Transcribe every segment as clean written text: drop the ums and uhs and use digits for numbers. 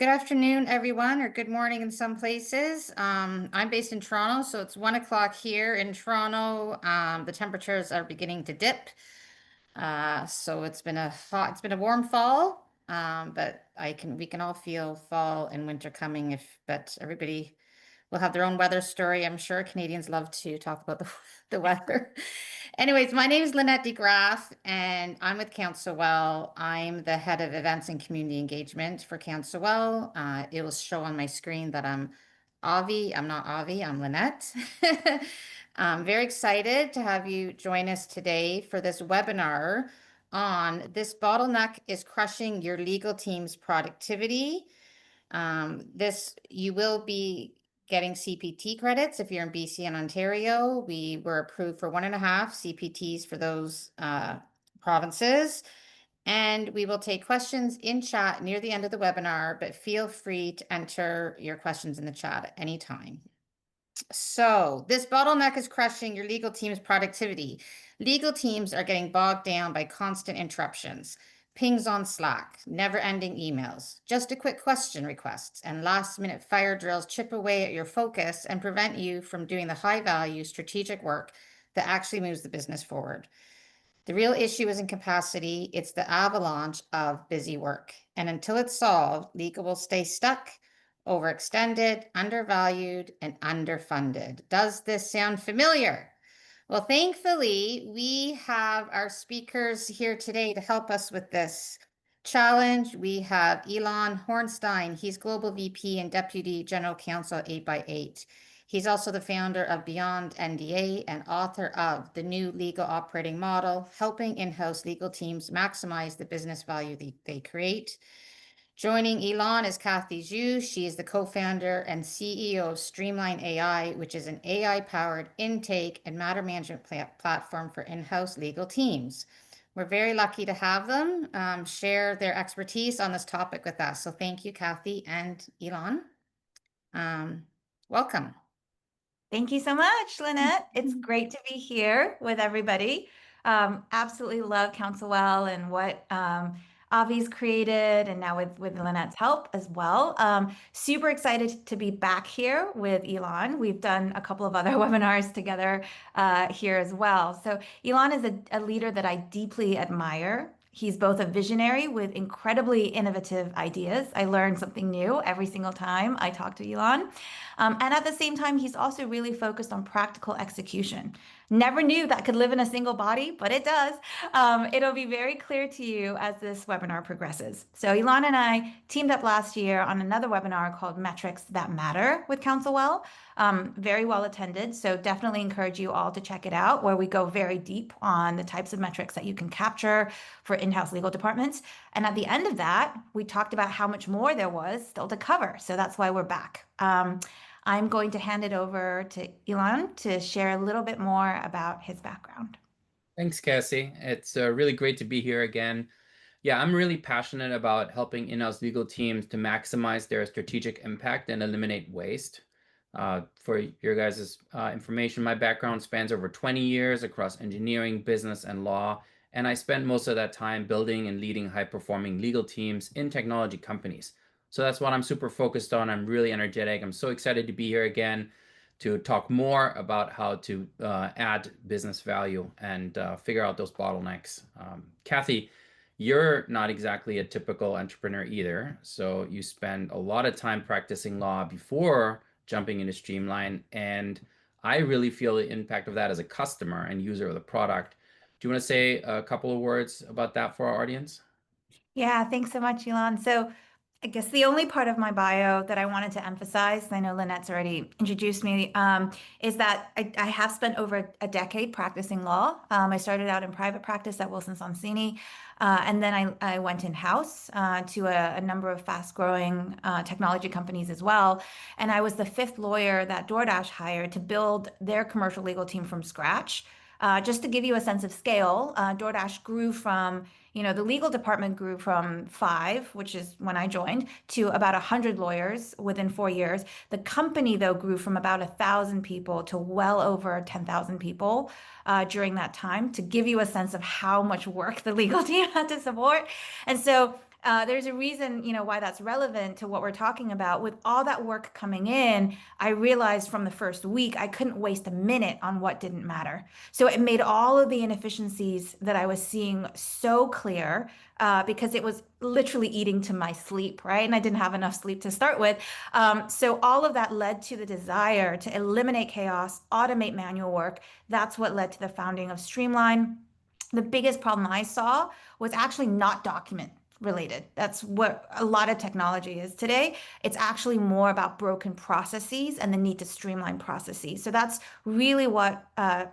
Good afternoon, everyone, or good morning in some places. I'm based in Toronto, so it's 1 o'clock here in Toronto. The temperatures are beginning to dip. So it's been a warm fall. But we can all feel fall and winter coming but everybody will have their own weather story. I'm sure Canadians love to talk about the weather. Anyways, my name is Lynette DeGraff, and I'm with CouncilWell. I'm the head of events and community engagement for CouncilWell. It will show on my screen that I'm Avi. I'm not Avi, I'm Lynette. I'm very excited to have you join us today for this webinar on this bottleneck is crushing your legal team's productivity. You will be getting CPT credits if you're in BC and Ontario. We were approved for 1.5 CPTs for those provinces. And we will take questions in chat near the end of the webinar, but feel free to enter your questions in the chat at any time. So this bottleneck is crushing your legal team's productivity. Legal teams are getting bogged down by constant interruptions, pings on Slack, never-ending emails, just a quick question requests, and last-minute fire drills chip away at your focus and prevent you from doing the high-value strategic work that actually moves the business forward. The real issue isn't capacity, it's the avalanche of busy work. And until it's solved, legal will stay stuck, overextended, undervalued, and underfunded. Does this sound familiar? Well, thankfully, we have our speakers here today to help us with this challenge. We have Ilan Hornstein. He's Global VP and Deputy General Counsel 8x8. He's also the founder of Beyond NDA and author of The New Legal Operating Model, helping in-house legal teams maximize the business value they create. Joining Elon is Kathy Zhu. She is the co-founder and CEO of Streamline AI, which is an AI-powered intake and matter management platform for in-house legal teams. We're very lucky to have them share their expertise on this topic with us. So thank you, Kathy and Elon. Welcome. Thank you so much, Lynette. It's great to be here with everybody. Absolutely love CouncilWell and what Avi's created, and now with Lynette's help as well. Super excited to be back here with Elon. We've done a couple of other webinars together here as well. So Elon is a leader that I deeply admire. He's both a visionary with incredibly innovative ideas. I learn something new every single time I talk to Elon. And at the same time, he's also really focused on practical execution. Never knew that could live in a single body, but it does. It'll be very clear to you as this webinar progresses. So Ilan and I teamed up last year on another webinar called Metrics That Matter with CouncilWell. Very well attended, so definitely encourage you all to check it out, where we go very deep on the types of metrics that you can capture for in-house legal departments. And at the end of that, we talked about how much more there was still to cover. So that's why we're back. I'm going to hand it over to Ilan to share a little bit more about his background. Thanks, Cassie. It's really great to be here again. Yeah, I'm really passionate about helping in-house legal teams to maximize their strategic impact and eliminate waste. For your guys' information, my background spans over 20 years across engineering, business, and law, and I spent most of that time building and leading high-performing legal teams in technology companies. So that's what I'm super focused on. I'm really energetic. I'm so excited to be here again to talk more about how to add business value and figure out those bottlenecks. Kathy, you're not exactly a typical entrepreneur either. So you spend a lot of time practicing law before jumping into Streamline. And I really feel the impact of that as a customer and user of the product. Do you want to say a couple of words about that for our audience? Yeah, thanks so much, Elon. So I guess the only part of my bio that I wanted to emphasize, I know Lynette's already introduced me, is that I have spent over a decade practicing law. I started out in private practice at Wilson Sonsini, and then I went in-house to a number of fast-growing technology companies as well. And I was the 5th lawyer that DoorDash hired to build their commercial legal team from scratch. Just to give you a sense of scale, DoorDash grew from, the legal department grew from 5, which is when I joined, to about 100 lawyers within 4 years. The company, though, grew from about 1,000 people to well over 10,000 people during that time, to give you a sense of how much work the legal team had to support. And so there's a reason, why that's relevant to what we're talking about. With all that work coming in, I realized from the first week I couldn't waste a minute on what didn't matter. So it made all of the inefficiencies that I was seeing so clear, because it was literally eating to my sleep, right? And I didn't have enough sleep to start with. So all of that led to the desire to eliminate chaos, automate manual work. That's what led to the founding of Streamline. The biggest problem I saw was actually not document related. That's what a lot of technology is today. It's actually more about broken processes and the need to streamline processes. So that's really what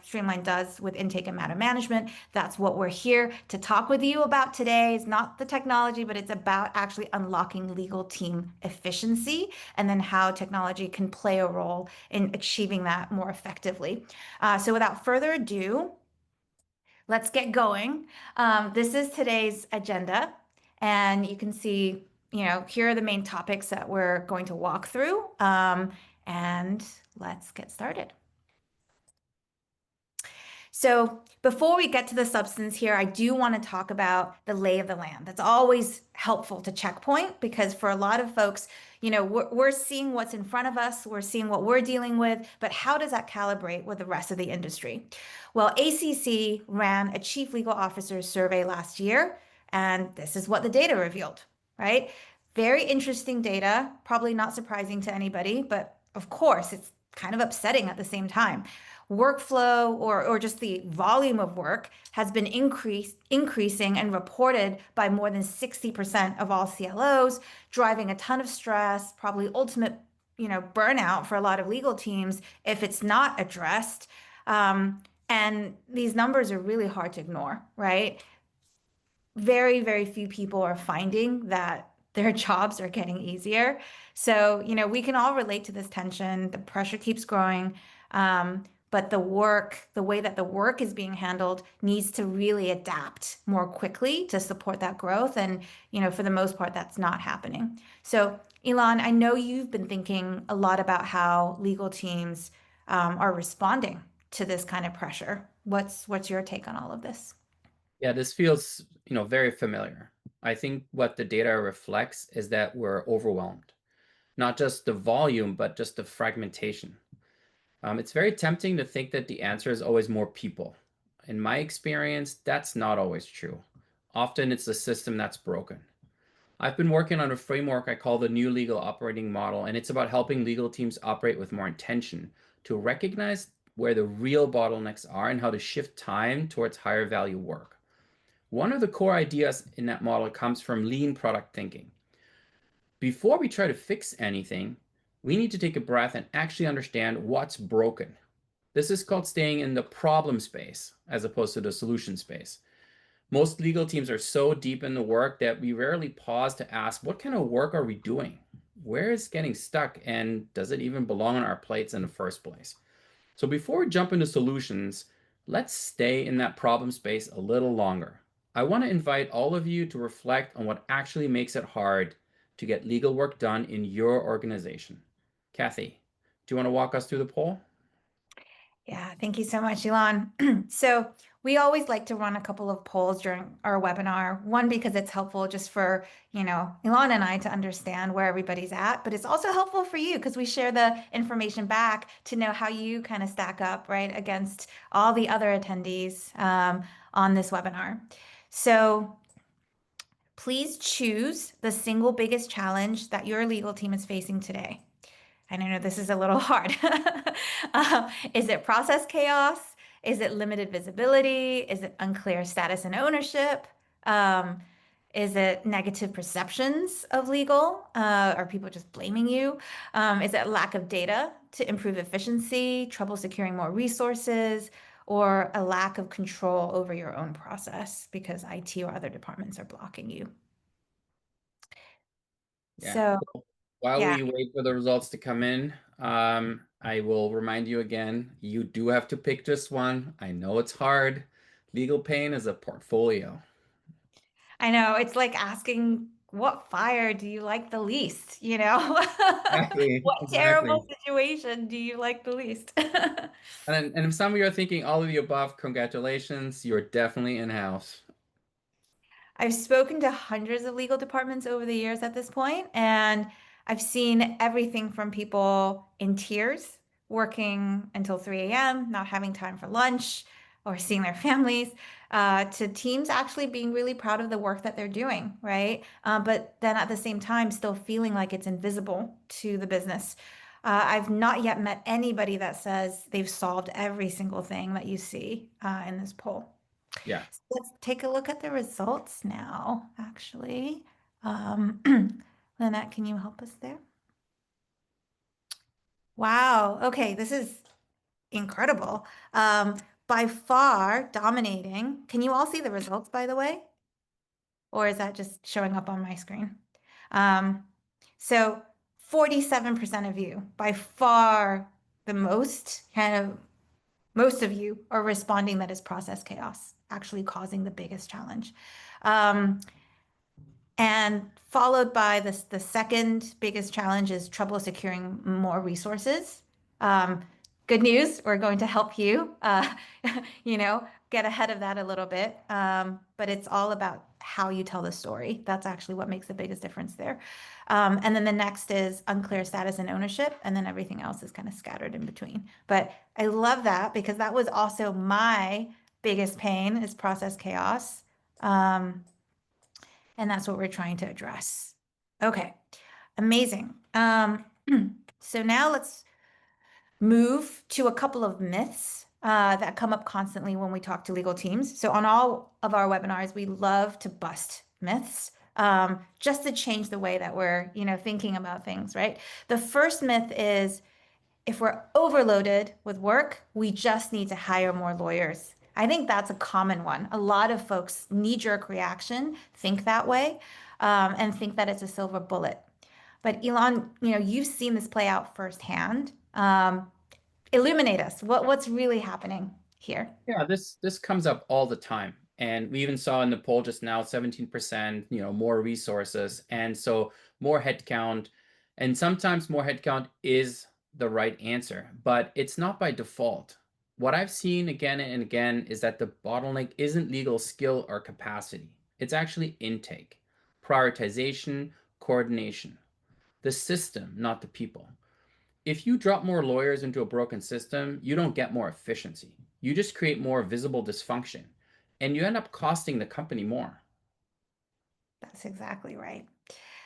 Streamline does with intake and matter management. That's what we're here to talk with you about today. It's not the technology, but it's about actually unlocking legal team efficiency and then how technology can play a role in achieving that more effectively. So without further ado, let's get going. This is today's agenda, and you can see, here are the main topics that we're going to walk through, and let's get started. So before we get to the substance here, I do want to talk about the lay of the land. That's always helpful to checkpoint, because for a lot of folks, we're seeing what's in front of us, we're seeing what we're dealing with, but how does that calibrate with the rest of the industry? Well, ACC ran a chief legal officer survey last year, and this is what the data revealed, right? Very interesting data, probably not surprising to anybody, but of course, it's kind of upsetting at the same time. Workflow or just the volume of work has been increasing and reported by more than 60% of all CLOs, driving a ton of stress, probably ultimate, burnout for a lot of legal teams if it's not addressed. And these numbers are really hard to ignore, right? Very, very few people are finding that their jobs are getting easier. So, we can all relate to this tension. The pressure keeps growing. But the way that the work is being handled needs to really adapt more quickly to support that growth. And, for the most part, that's not happening. So, Ilan, I know you've been thinking a lot about how legal teams are responding to this kind of pressure. What's your take on all of this? Yeah, this feels, very familiar. I think what the data reflects is that we're overwhelmed, not just the volume, but just the fragmentation. It's very tempting to think that the answer is always more people. In my experience, that's not always true. Often it's the system that's broken. I've been working on a framework I call the new legal operating model, and it's about helping legal teams operate with more intention to recognize where the real bottlenecks are and how to shift time towards higher value work. One of the core ideas in that model comes from lean product thinking. Before we try to fix anything, we need to take a breath and actually understand what's broken. This is called staying in the problem space as opposed to the solution space. Most legal teams are so deep in the work that we rarely pause to ask, what kind of work are we doing? Where is getting stuck, and does it even belong on our plates in the first place? So before we jump into solutions, let's stay in that problem space a little longer. I want to invite all of you to reflect on what actually makes it hard to get legal work done in your organization. Kathy, do you want to walk us through the poll? Yeah, thank you so much, Elon. So we always like to run a couple of polls during our webinar. One, because it's helpful just for, Elon and I to understand where everybody's at, but it's also helpful for you because we share the information back to know how you kind of stack up, right, against all the other attendees on this webinar. So please choose the single biggest challenge that your legal team is facing today. And I know this is a little hard. Is it process chaos? Is it limited visibility? Is it unclear status and ownership? Is it negative perceptions of legal? Are people just blaming you? Is it lack of data to improve efficiency, trouble securing more resources, or a lack of control over your own process because IT or other departments are blocking you? Yeah. So, While yeah. we wait for the results to come in, I will remind you again, you do have to pick just one. I know it's hard. Legal pain is a portfolio. I know, it's like asking what fire do you like the least, Exactly, What exactly. terrible situation do you like the least? And if some of you are thinking all of the above, congratulations, you're definitely in-house. I've spoken to hundreds of legal departments over the years at this point, and I've seen everything from people in tears, working until 3 a.m., not having time for lunch or seeing their families, to teams actually being really proud of the work that they're doing, right? But then at the same time, still feeling like it's invisible to the business. I've not yet met anybody that says they've solved every single thing that you see in this poll. Yeah. So let's take a look at the results now, actually. Lynette, can you help us there? Wow. Okay, this is incredible. By far dominating. Can you all see the results, by the way? Or is that just showing up on my screen? So 47% of you, by far the most, most of you are responding that is process chaos, actually causing the biggest challenge. And followed by the second biggest challenge is trouble securing more resources. Good news, we're going to help you, get ahead of that a little bit. But it's all about how you tell the story. That's actually what makes the biggest difference there. And then the next is unclear status and ownership, and then everything else is kind of scattered in between. But I love that because that was also my biggest pain is process chaos. And that's what we're trying to address. Okay, amazing. So now let's move to a couple of myths that come up constantly when we talk to legal teams. So on all of our webinars, we love to bust myths just to change the way that we're, thinking about things, right? The first myth is if we're overloaded with work, we just need to hire more lawyers. I think that's a common one. A lot of folks knee-jerk reaction think that way and think that it's a silver bullet. But Ilan, you've seen this play out firsthand. Illuminate us. What's really happening here? Yeah, this comes up all the time. And we even saw in the poll just now, 17%, more resources. And so more headcount. And sometimes more headcount is the right answer, but it's not by default. What I've seen again and again is that the bottleneck isn't legal skill or capacity. It's actually intake, prioritization, coordination, the system, not the people. If you drop more lawyers into a broken system, you don't get more efficiency. You just create more visible dysfunction, and you end up costing the company more. That's exactly right.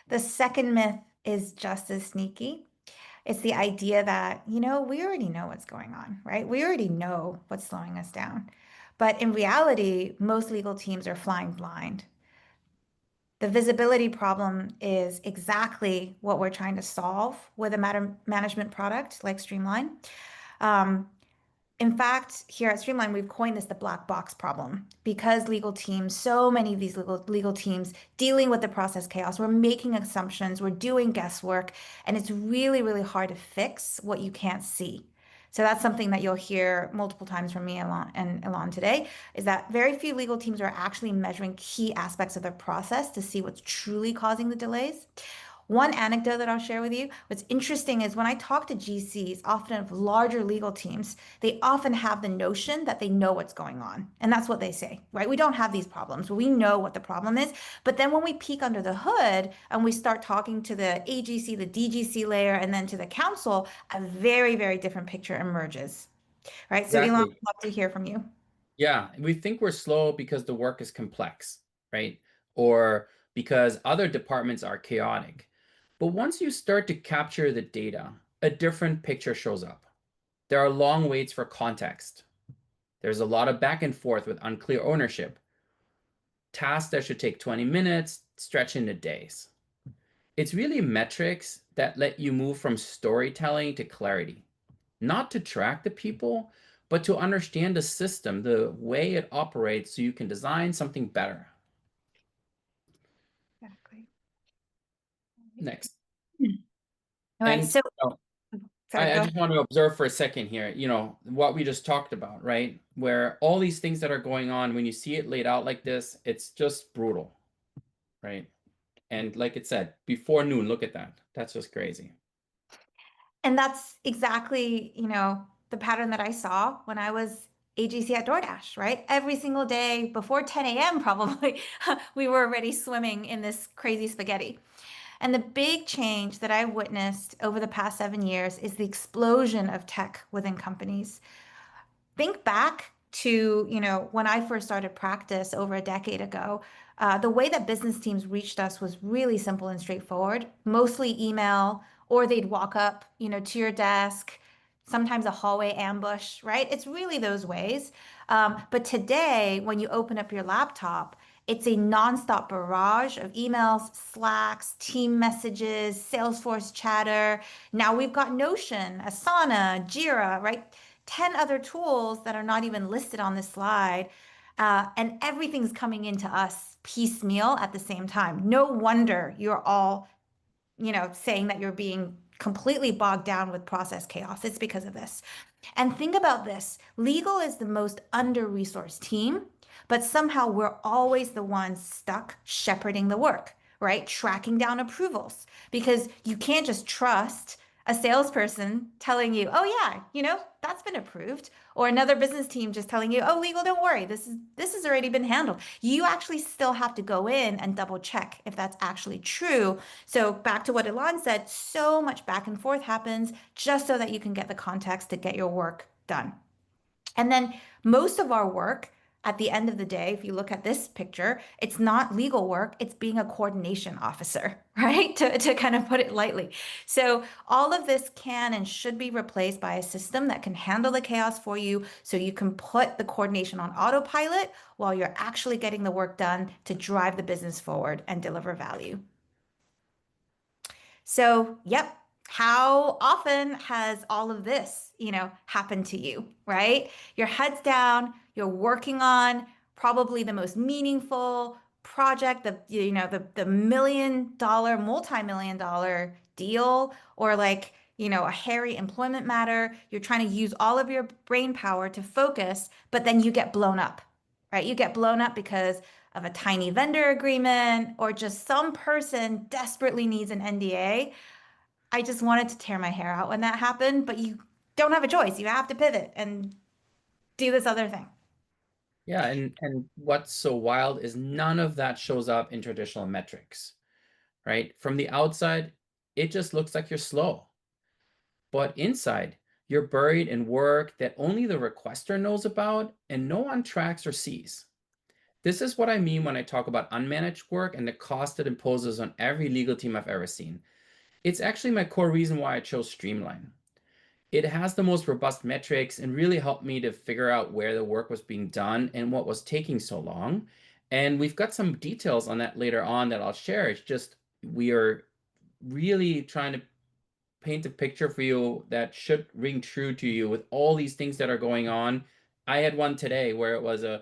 The second myth is just as sneaky. It's the idea that, we already know what's going on, right? We already know what's slowing us down. But in reality, most legal teams are flying blind. The visibility problem is exactly what we're trying to solve with a matter management product like Streamline. In fact, here at Streamline, we've coined this the black box problem because legal teams, so many of these legal teams dealing with the process chaos, we're making assumptions, we're doing guesswork, and it's really, really hard to fix what you can't see. So that's something that you'll hear multiple times from me and Elon today, is that very few legal teams are actually measuring key aspects of their process to see what's truly causing the delays. One anecdote that I'll share with you, what's interesting is when I talk to GCs, often of larger legal teams, they often have the notion that they know what's going on. And that's what they say, right? We don't have these problems. We know what the problem is. But then when we peek under the hood and we start talking to the AGC, the DGC layer, and then to the council, a very, very different picture emerges, right? So Elon, Exactly. I'd love to hear from you. Yeah, we think we're slow because the work is complex, right? Or because other departments are chaotic. But once you start to capture the data, a different picture shows up. There are long waits for context. There's a lot of back and forth with unclear ownership. Tasks that should take 20 minutes stretch into days. It's really metrics that let you move from storytelling to clarity, not to track the people, but to understand the system, the way it operates, so you can design something better. Exactly. Next. All right, And so sorry, I go just want to observe for a second here, what we just talked about, right? Where all these things that are going on, when you see it laid out like this, it's just brutal, right? And like it said, before noon, look at that. That's just crazy. And that's exactly, the pattern that I saw when I was AGC at DoorDash, right? Every single day before 10 a.m. probably, we were already swimming in this crazy spaghetti. And the big change that I witnessed over the past 7 years is the explosion of tech within companies. Think back to, when I first started practice over a decade ago, the way that business teams reached us was really simple and straightforward, mostly email, or they'd walk up, to your desk, sometimes a hallway ambush, right? It's really those ways. But today, when you open up your laptop, it's a nonstop barrage of emails, Slacks, team messages, Salesforce chatter. Now we've got Notion, Asana, Jira, right? 10 other tools that are not even listed on this slide. And everything's coming into us piecemeal at the same time. No wonder you're all, saying that you're being completely bogged down with process chaos. It's because of this. And think about this. Legal is the most under-resourced team, but somehow we're always the ones stuck shepherding the work, right? Tracking down approvals, because you can't just trust a salesperson telling you, oh yeah, that's been approved, or another business team just telling you, oh, legal, don't worry, this has already been handled. You actually still have to go in and double check if that's actually true. So back to what Ilan said, so much back and forth happens just so that you can get the context to get your work done. And then most of our work at the end of the day, if you look at this picture, it's not legal work, it's being a coordination officer, right? To kind of put it lightly. So all of this can and should be replaced by a system that can handle the chaos for you so you can put the coordination on autopilot while you're actually getting the work done to drive the business forward and deliver value. So, yep. How often has all of this, happened to you, right? Your head's down, you're working on probably the most meaningful project, the $1 million, multi-million-dollar deal, or like, a hairy employment matter. You're trying to use all of your brain power to focus, but then you get blown up, right? You get blown up because of a tiny vendor agreement or just some person desperately needs an NDA. I just wanted to tear my hair out when that happened, but you don't have a choice. You have to pivot and do this other thing. Yeah, and what's so wild is none of that shows up in traditional metrics, right? From the outside, it just looks like you're slow. But inside, you're buried in work that only the requester knows about and no one tracks or sees. This is what I mean when I talk about unmanaged work and the cost it imposes on every legal team I've ever seen. It's actually my core reason why I chose Streamline. It has the most robust metrics and really helped me to figure out where the work was being done and what was taking so long. And we've got some details on that later on that I'll share. It's just we are really trying to paint a picture for you that should ring true to you with all these things that are going on. I had one today where it was a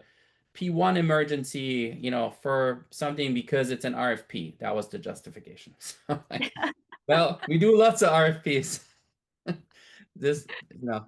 P1 emergency, for something because it's an RFP. That was the justification. So well, we do lots of RFPs. This, no.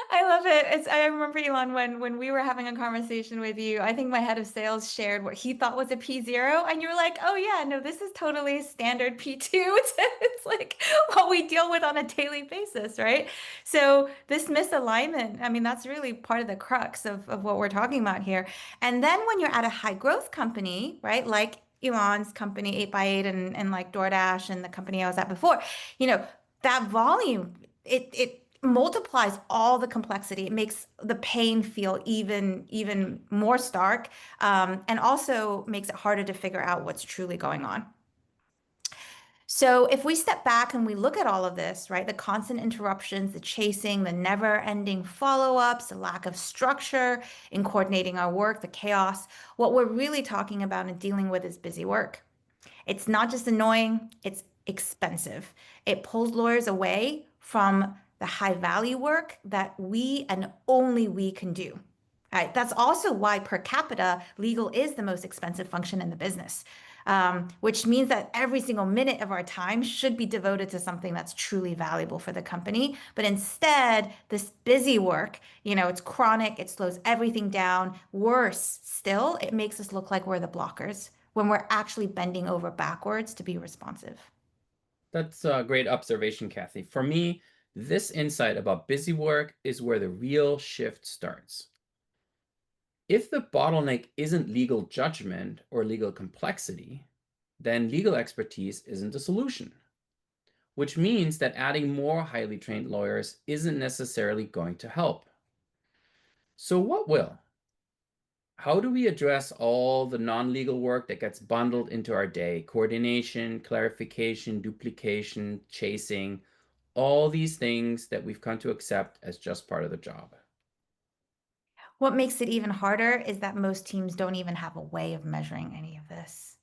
I love it. I remember, Elon, when we were having a conversation with you, I think my head of sales shared what he thought was a P0, and you were like, oh yeah, no, this is totally standard P2. It's like what we deal with on a daily basis, right? So this misalignment, I mean, that's really part of the crux of what we're talking about here. And then when you're at a high growth company, right, like Elon's company, 8x8, and like DoorDash and the company I was at before, that volume, it multiplies all the complexity. It makes the pain feel even more stark, and also makes it harder to figure out what's truly going on. So if we step back and we look at all of this, right, the constant interruptions, the chasing, the never-ending follow-ups, the lack of structure in coordinating our work, the chaos, what we're really talking about and dealing with is busy work. It's not just annoying, it's expensive. It pulls lawyers away from the high value work that we and only we can do. Right? That's also why per capita legal is the most expensive function in the business, which means that every single minute of our time should be devoted to something that's truly valuable for the company. But instead, this busy work, it's chronic, it slows everything down. Worse still, it makes us look like we're the blockers when we're actually bending over backwards to be responsive. That's a great observation, Kathy. For me, This insight about busy work is where the real shift starts. If the bottleneck isn't legal judgment or legal complexity, then legal expertise isn't a solution, which means that adding more highly trained lawyers isn't necessarily going to help. So what will? How do we address all the non-legal work that gets bundled into our day? Coordination, clarification, duplication, chasing, all these things that we've come to accept as just part of the job. What makes it even harder is that most teams don't even have a way of measuring any of this.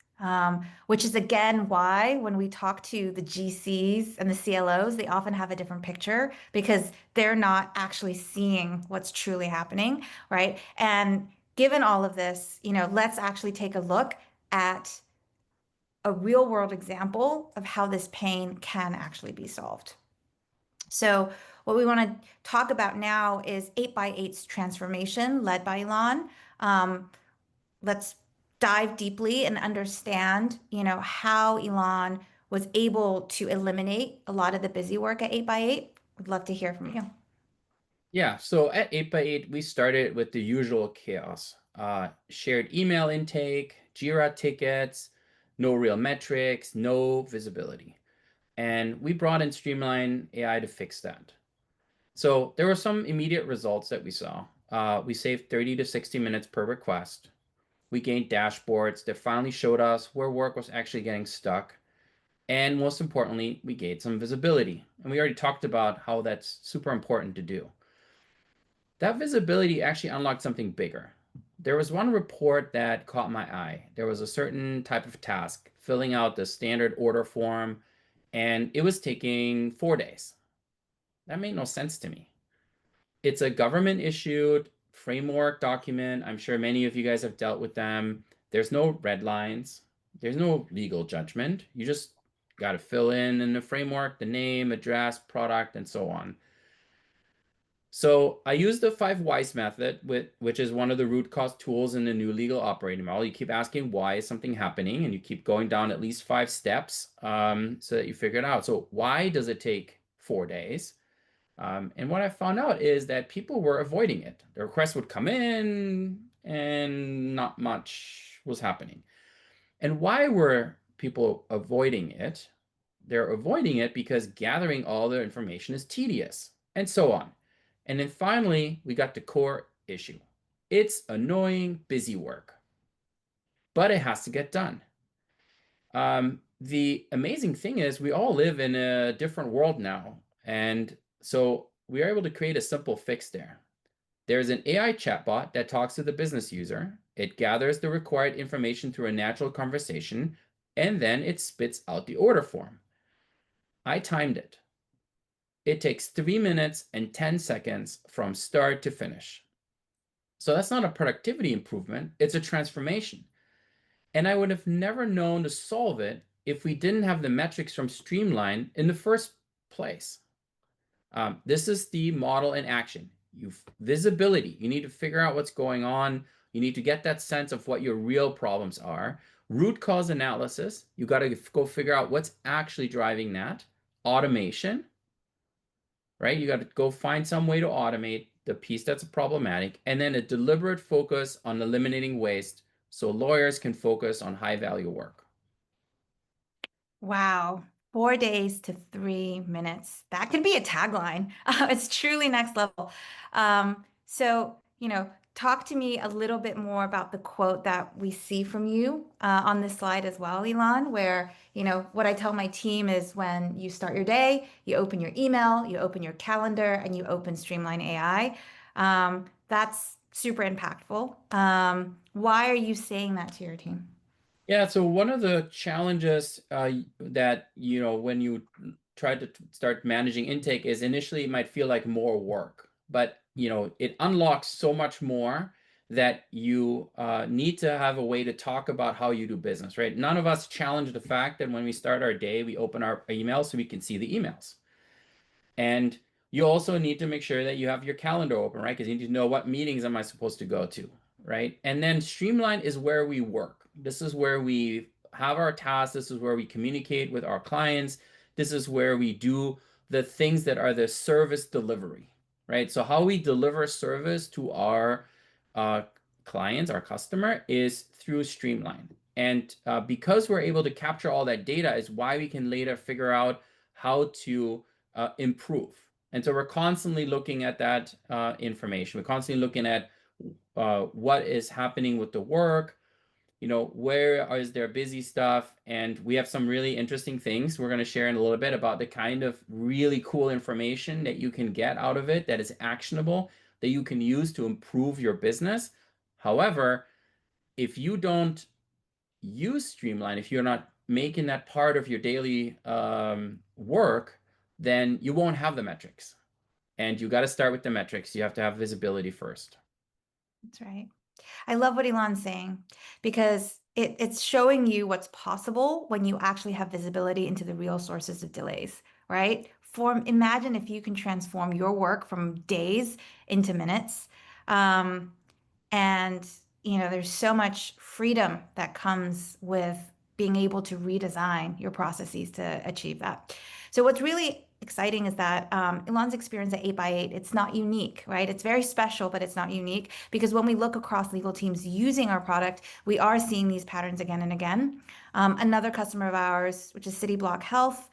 Which is again why when we talk to the GCs and the CLOs, they often have a different picture because they're not actually seeing what's truly happening, right? And given all of this, let's actually take a look at a real world example of how this pain can actually be solved. So what we want to talk about now is 8x8's transformation led by Elon. Let's dive deeply and understand, how Elon was able to eliminate a lot of the busy work at 8x8. Would love to hear from you. Yeah, so at 8x8, we started with the usual chaos. Shared email intake, Jira tickets, no real metrics, no visibility. And we brought in Streamline AI to fix that. So there were some immediate results that we saw. We saved 30 to 60 minutes per request. We gained dashboards that finally showed us where work was actually getting stuck. And most importantly, we gained some visibility. And we already talked about how that's super important to do. That visibility actually unlocked something bigger. There was one report that caught my eye. There was a certain type of task, filling out the standard order form, and it was taking 4 days. That made no sense to me. It's a government issued framework document. I'm sure many of you guys have dealt with them. There's no red lines. There's no legal judgment. You just got to fill in the framework, the name, address, product, and so on. So I use the 5 whys method, which is one of the root cause tools in the new legal operating model. You keep asking why is something happening, and you keep going down at least 5 steps so that you figure it out. So why does it take 4 days? And what I found out is that people were avoiding it. The requests would come in and not much was happening. And why were people avoiding it? They're avoiding it because gathering all the information is tedious, and so on. And then finally, we got the core issue. It's annoying, busy work, but it has to get done. The amazing thing is we all live in a different world now. And so we are able to create a simple fix there. There's an AI chatbot that talks to the business user. It gathers the required information through a natural conversation, and then it spits out the order form. I timed it. It takes 3 minutes and 10 seconds from start to finish. So that's not a productivity improvement, it's a transformation. And I would have never known to solve it if we didn't have the metrics from Streamline in the first place. This is the model in action. Visibility. You need to figure out what's going on. You need to get that sense of what your real problems are. Root cause analysis. You got to go figure out what's actually driving that. Automation, right? You got to go find some way to automate the piece that's problematic, and then a deliberate focus on eliminating waste so lawyers can focus on high value work. Wow. 4 days to 3 minutes. That could be a tagline. It's truly next level. So, talk to me a little bit more about the quote that we see from you on this slide as well, Ilan, where, what I tell my team is when you start your day, you open your email, you open your calendar, and you open Streamline AI. That's super impactful. Why are you saying that to your team? Yeah, so one of the challenges that, when you try to start managing intake is initially it might feel like more work, but, it unlocks so much more that you need to have a way to talk about how you do business, right? None of us challenge the fact that when we start our day, we open our emails so we can see the emails. And you also need to make sure that you have your calendar open, right? Because you need to know what meetings am I supposed to go to, right? And then Streamline is where we work. This is where we have our tasks. This is where we communicate with our clients. This is where we do the things that are the service delivery, right? So how we deliver service to our clients, our customer, is through Streamline. And because we're able to capture all that data is why we can later figure out how to improve. And so we're constantly looking at that information. We're constantly looking at what is happening with the work, where is there busy stuff? And we have some really interesting things we're going to share in a little bit about the kind of really cool information that you can get out of it that is actionable, that you can use to improve your business. However, if you don't use Streamline, if you're not making that part of your daily work, then you won't have the metrics. And you got to start with the metrics. You have to have visibility first. That's right. I love what Ilan's saying because it's showing you what's possible when you actually have visibility into the real sources of delays, right? Imagine if you can transform your work from days into minutes. And, there's so much freedom that comes with being able to redesign your processes to achieve that. So what's really exciting is that Ilan's experience at 8x8, it's not unique, right? It's very special, but it's not unique because when we look across legal teams using our product, we are seeing these patterns again and again. Another customer of ours, which is Cityblock Health,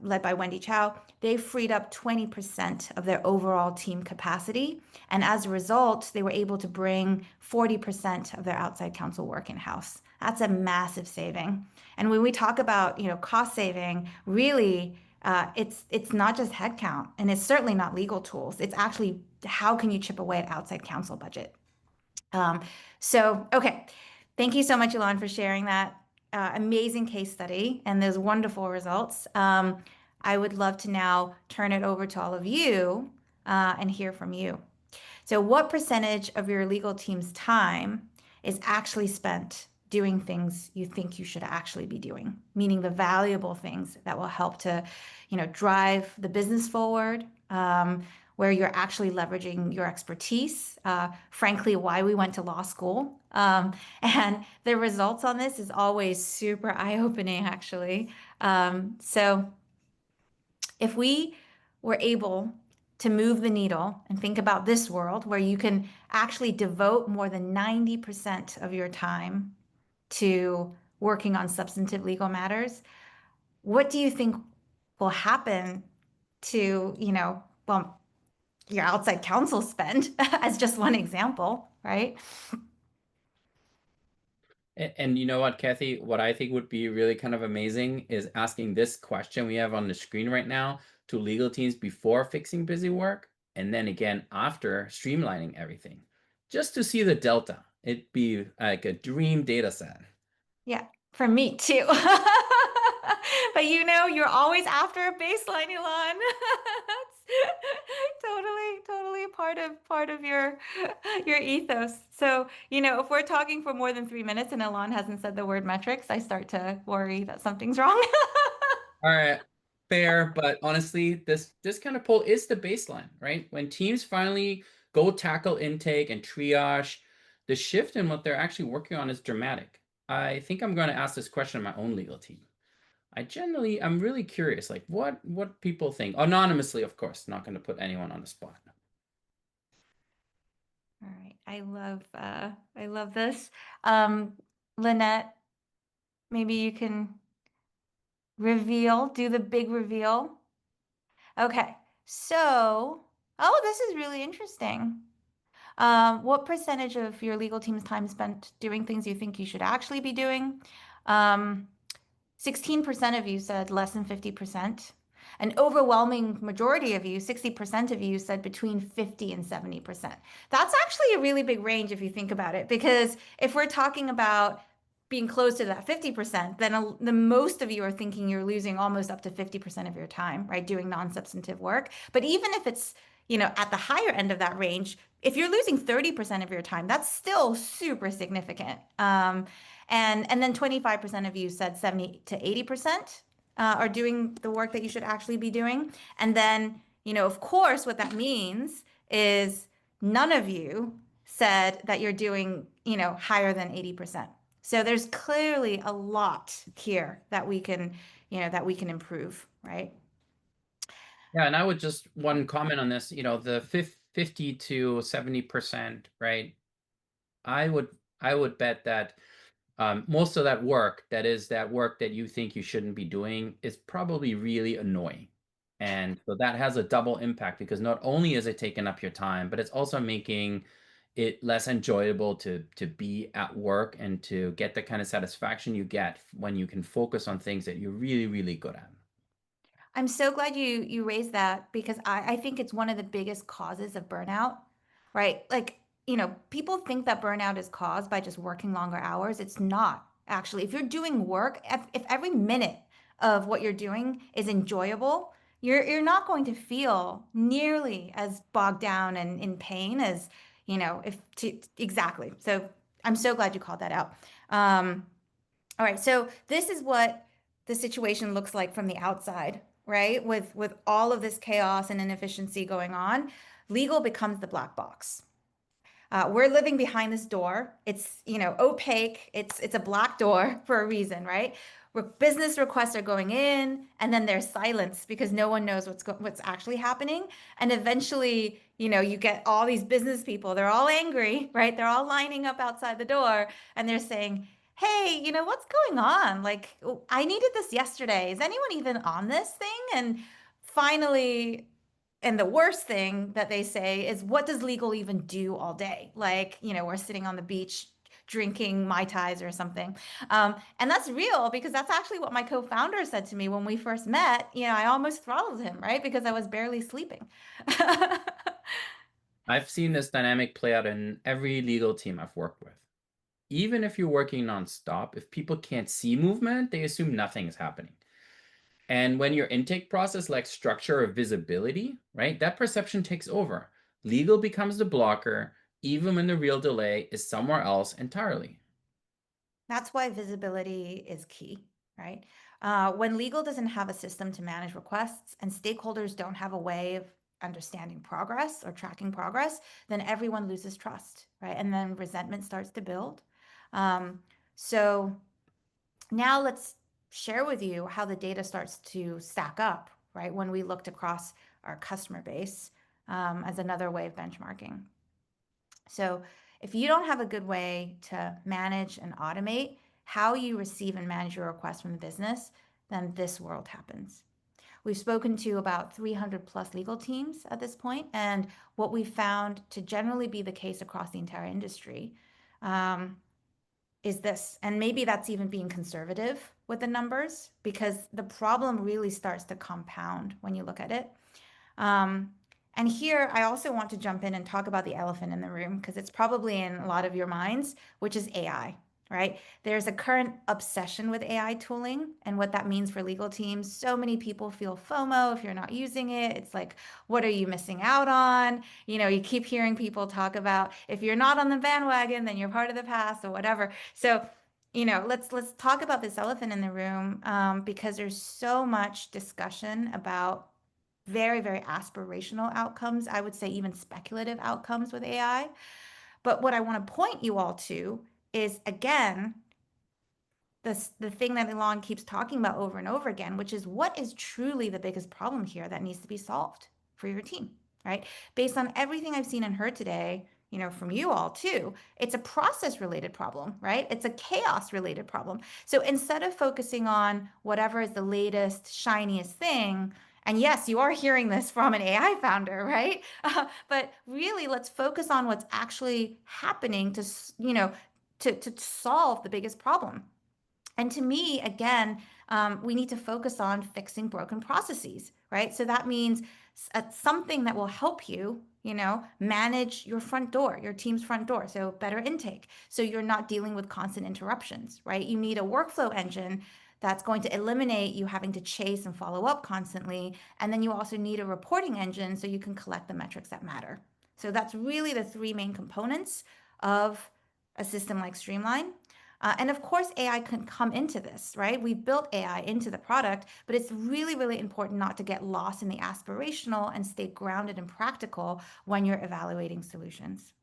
led by Wendy Chow, they freed up 20% of their overall team capacity. And as a result, they were able to bring 40% of their outside counsel work in-house. That's a massive saving. And when we talk about, cost saving, really, it's not just headcount, and it's certainly not legal tools. It's actually how can you chip away at outside counsel budget. Okay. Thank you so much, Ilan, for sharing that amazing case study and those wonderful results. I would love to now turn it over to all of you and hear from you. So what percentage of your legal team's time is actually spent doing things you think you should actually be doing, meaning the valuable things that will help to, drive the business forward, where you're actually leveraging your expertise, frankly, why we went to law school. And the results on this is always super eye-opening, actually. So if we were able to move the needle and think about this world where you can actually devote more than 90% of your time to working on substantive legal matters, what do you think will happen to, your outside counsel spend as just one example, right? And you know what, Kathy, what I think would be really kind of amazing is asking this question we have on the screen right now to legal teams before fixing busy work, and then again after streamlining everything, just to see the delta. It'd be like a dream data set. Yeah, for me too. But you're always after a baseline, Elon. Totally part of your ethos. So, if we're talking for more than 3 minutes and Elon hasn't said the word metrics, I start to worry that something's wrong. All right, fair, but honestly, this kind of poll is the baseline, right? When teams finally go tackle intake and triage, the shift in what they're actually working on is dramatic. I think I'm going to ask this question of my own legal team. I'm really curious, like what people think anonymously, of course, not going to put anyone on the spot. All right, I love this. Lynette, maybe you can do the big reveal. Okay, so, this is really interesting. What percentage of your legal team's time spent doing things you think you should actually be doing? 16% of you said less than 50%. An overwhelming majority of you, 60% of you, said between 50 and 70%. That's actually a really big range if you think about it, because if we're talking about being close to that 50%, then the most of you are thinking you're losing almost up to 50% of your time, right, doing non-substantive work. But even if it's, at the higher end of that range, if you're losing 30% of your time, that's still super significant. And then 25% of you said 70 to 80% are doing the work that you should actually be doing. And then, of course, what that means is none of you said that you're doing, higher than 80%. So there's clearly a lot here that we can improve, right? Yeah, and I would just one comment on this, the 50 to 70%, right? I would I would bet that most of that work, that is that work that you think you shouldn't be doing, is probably really annoying. And so that has a double impact because not only is it taking up your time, but it's also making it less enjoyable to be at work and to get the kind of satisfaction you get when you can focus on things that you're really, really good at. I'm so glad you raised that because I think it's one of the biggest causes of burnout, right? Like, people think that burnout is caused by just working longer hours. It's not actually. If you're doing work, if every minute of what you're doing is enjoyable, you're not going to feel nearly as bogged down and in pain as, if to exactly. So I'm so glad you called that out. All right, so this is what the situation looks like from the outside, right? With all of this chaos and inefficiency going on, legal becomes the black box. We're living behind this door. It's, opaque. It's a black door for a reason, right? Where business requests are going in, and then there's silence because no one knows what's actually happening. And eventually, you get all these business people. They're all angry, right? They're all lining up outside the door, and they're saying, "Hey, what's going on? Like, I needed this yesterday. Is anyone even on this thing?" And finally, and the worst thing that they say is, what does legal even do all day? Like, we're sitting on the beach drinking Mai Tais or something. And that's real because that's actually what my co-founder said to me when we first met. I almost throttled him, right? Because I was barely sleeping. I've seen this dynamic play out in every legal team I've worked with. Even if you're working nonstop, if people can't see movement, they assume nothing is happening. And when your intake process lacks structure or visibility, right, that perception takes over. Legal becomes the blocker, even when the real delay is somewhere else entirely. That's why visibility is key, right? When legal doesn't have a system to manage requests and stakeholders don't have a way of understanding progress or tracking progress, then everyone loses trust, right? And then resentment starts to build. Um, so now let's share with you how the data starts to stack up, right? When we looked across our customer base as another way of benchmarking. So if you don't have a good way to manage and automate how you receive and manage your requests from the business, then this world happens. We've spoken to about 300 plus legal teams at this point, and what we found to generally be the case across the entire industry is this. And maybe that's even being conservative with the numbers because the problem really starts to compound when you look at it. And here, I also want to jump in and talk about the elephant in the room because it's probably in a lot of your minds, which is AI, right? There's a current obsession with AI tooling and what that means for legal teams. So many people feel FOMO if you're not using it. It's like, what are you missing out on? You keep hearing people talk about if you're not on the bandwagon, then you're part of the past or whatever. So, let's talk about this elephant in the room because there's so much discussion about very, very aspirational outcomes. I would say even speculative outcomes with AI. But what I want to point you all to is, again, the thing that Elon keeps talking about over and over again, which is what is truly the biggest problem here that needs to be solved for your team, right? Based on everything I've seen and heard today, from you all too, it's a process related problem, right? It's a chaos related problem. So instead of focusing on whatever is the latest, shiniest thing, and yes, you are hearing this from an AI founder, right? But really, let's focus on what's actually happening to solve the biggest problem. And to me, again, we need to focus on fixing broken processes, right? So that means something that will help you, manage your front door, your team's front door. So better intake. So you're not dealing with constant interruptions, right? You need a workflow engine that's going to eliminate you having to chase and follow up constantly. And then you also need a reporting engine so you can collect the metrics that matter. So that's really the three main components of a system like Streamline. And of course, AI can come into this, right? We built AI into the product, but it's really, really important not to get lost in the aspirational and stay grounded and practical when you're evaluating solutions.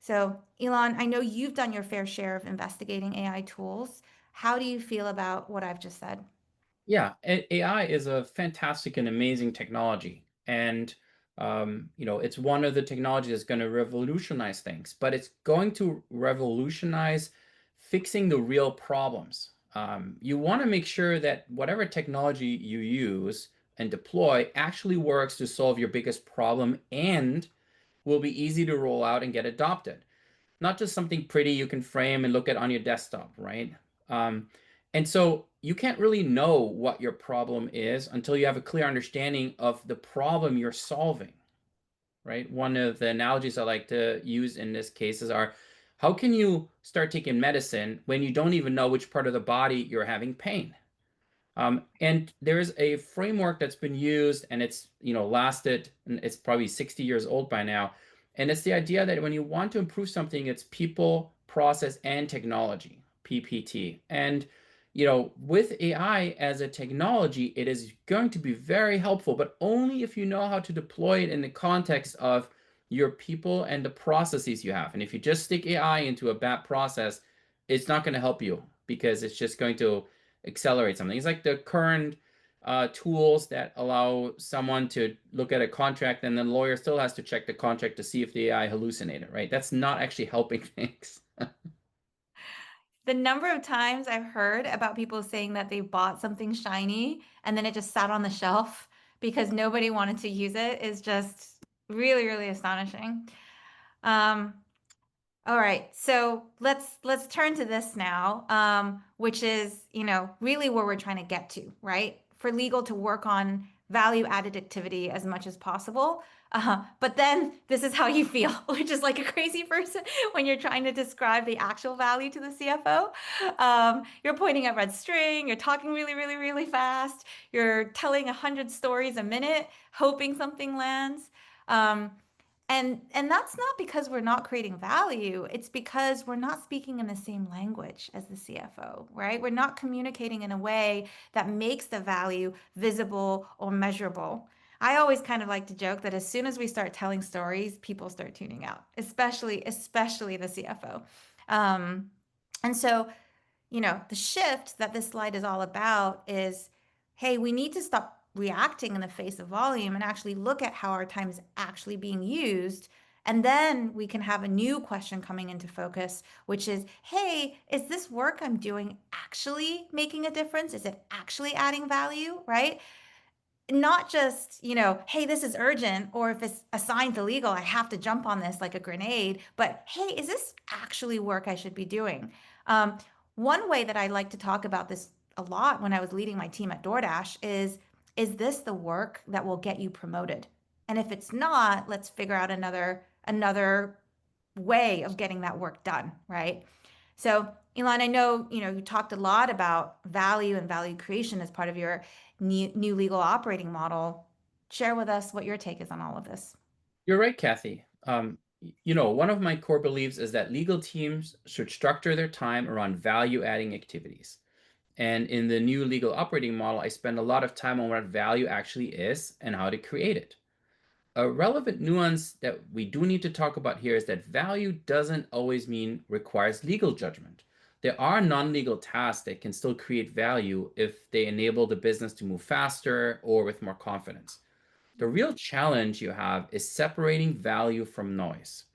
So, Ilan, I know you've done your fair share of investigating AI tools. How do you feel about what I've just said? Yeah, AI is a fantastic and amazing technology. And it's one of the technologies that's going to revolutionize things, but it's going to revolutionize fixing the real problems. You want to make sure that whatever technology you use and deploy actually works to solve your biggest problem and will be easy to roll out and get adopted, not just something pretty you can frame and look at on your desktop, right? Um, and so you can't really know what your problem is until you have a clear understanding of the problem you're solving, right? One of the analogies I like to use in this cases are, how can you start taking medicine when you don't even know which part of the body you're having pain? And there's a framework that's been used, and it's lasted, and it's probably 60 years old by now. And it's the idea that when you want to improve something, it's people, process, and technology, PPT. And with AI as a technology, it is going to be very helpful, but only if you know how to deploy it in the context of your people and the processes you have. And if you just stick AI into a bad process, it's not going to help you because it's just going to accelerate something. It's like the current tools that allow someone to look at a contract and then the lawyer still has to check the contract to see if the AI hallucinated, right? That's not actually helping things. The number of times I've heard about people saying that they bought something shiny and then it just sat on the shelf because nobody wanted to use it is just really, really astonishing. Um, all right, so let's turn to this now, which is, really where we're trying to get to, right? For legal to work on value added activity as much as possible. But then this is how you feel, which is like a crazy person when you're trying to describe the actual value to the CFO. You're pointing at red string, you're talking really, really, really fast, you're telling 100 stories a minute, hoping something lands. Um, and that's not because we're not creating value. It's because we're not speaking in the same language as the CFO, right? We're not communicating in a way that makes the value visible or measurable. I always kind of like to joke that as soon as we start telling stories, people start tuning out, especially the CFO. Um, and so the shift that this slide is all about is, hey, we need to stop reacting in the face of volume and actually look at how our time is actually being used. And then we can have a new question coming into focus, which is, hey, is this work I'm doing actually making a difference? Is it actually adding value, right? Not just, hey, this is urgent, or if it's assigned to legal, I have to jump on this like a grenade, but hey, is this actually work I should be doing? Um, One way that I like to talk about this a lot when I was leading my team at DoorDash is this the work that will get you promoted? And if it's not, let's figure out another way of getting that work done, right? So, Ilan, I know, you talked a lot about value and value creation as part of your new legal operating model. Share with us what your take is on all of this. You're right, Kathy. One of my core beliefs is that legal teams should structure their time around value-adding activities. And in the new legal operating model, I spend a lot of time on what value actually is and how to create it. A relevant nuance that we do need to talk about here is that value doesn't always mean requires legal judgment. There are non-legal tasks that can still create value if they enable the business to move faster or with more confidence. The real challenge you have is separating value from noise.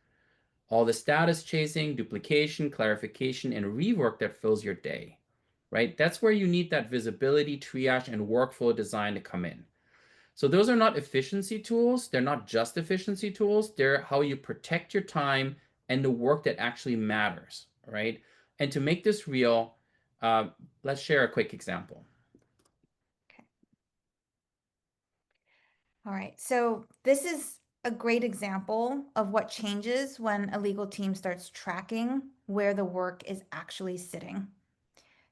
All the status chasing, duplication, clarification, and rework that fills your day, right? That's where you need that visibility, triage, and workflow design to come in. So those are not efficiency tools. They're not just efficiency tools. They're how you protect your time and the work that actually matters, right? And to make this real, let's share a quick example. Okay. All right. So this is a great example of what changes when a legal team starts tracking where the work is actually sitting.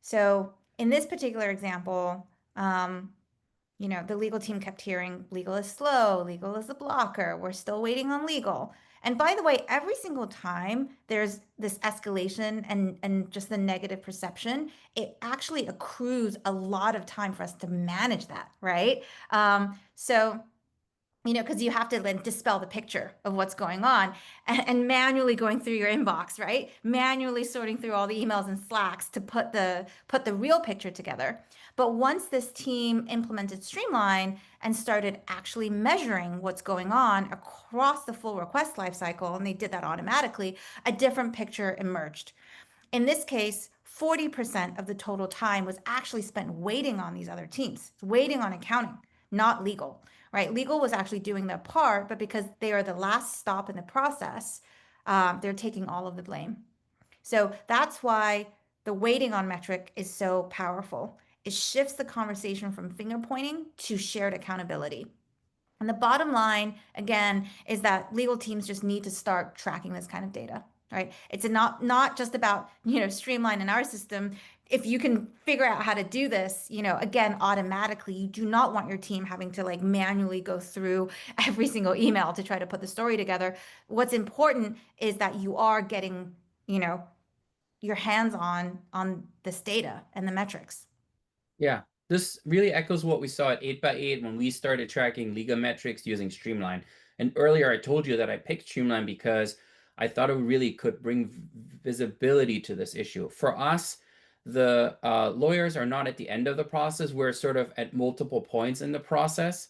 So in this particular example, the legal team kept hearing legal is slow, legal is a blocker, we're still waiting on legal. And by the way, every single time there's this escalation and just the negative perception, it actually accrues a lot of time for us to manage that, right? So because you have to then dispel the picture of what's going on and manually going through your inbox, right? Manually sorting through all the emails and Slacks to put the real picture together. But once this team implemented Streamline and started actually measuring what's going on across the full request lifecycle, and they did that automatically, a different picture emerged. In this case, 40% of the total time was actually spent waiting on these other teams, waiting on accounting, not legal, right? Legal was actually doing their part, but because they are the last stop in the process, they're taking all of the blame. So that's why the waiting on metric is so powerful. It shifts the conversation from finger pointing to shared accountability. And the bottom line, again, is that legal teams just need to start tracking this kind of data, right? It's not just about, Streamline in our system. If you can figure out how to do this, again, automatically, you do not want your team having to like manually go through every single email to try to put the story together. What's important is that you are getting, your hands on this data and the metrics. Yeah, this really echoes what we saw at 8x8 when we started tracking legal metrics using Streamline. And earlier I told you that I picked Streamline because I thought it really could bring visibility to this issue. For us, the lawyers are not at the end of the process. We're sort of at multiple points in the process.